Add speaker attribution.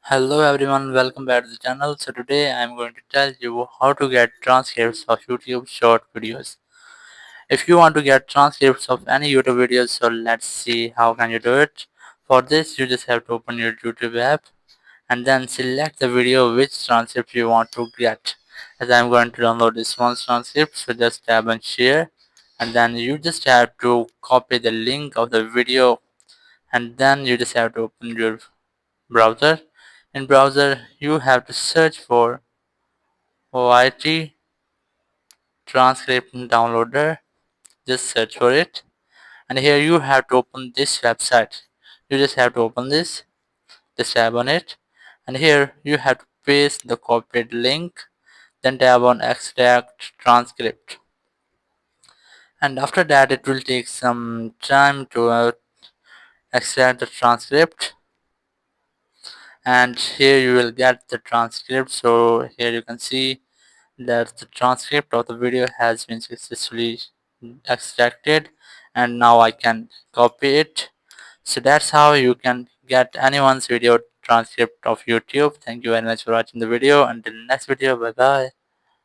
Speaker 1: Hello everyone, welcome back to the channel. So today I am going to tell you how to get transcripts of YouTube short videos. If you want to get transcripts of any YouTube videos, so let's see how can you do it. For this you just have to open your YouTube app and then select the video which transcript you want to get. As I am going to download this one transcript, so just tap on share and then you just have to copy the link of the video and then you just have to open your browser. In browser you have to search for YT transcript downloader. Just search for it and here you have to open this website. You just have to open this, just tap on it and here you have to paste the copied link, then tap on extract transcript, and after that it will take some time to extract the transcript, and here you will get the transcript. So here you can see that the transcript of the video has been successfully extracted and now I can copy it. So that's how you can get anyone's video transcript of YouTube. Thank you very much for watching the video. Until next video, bye bye.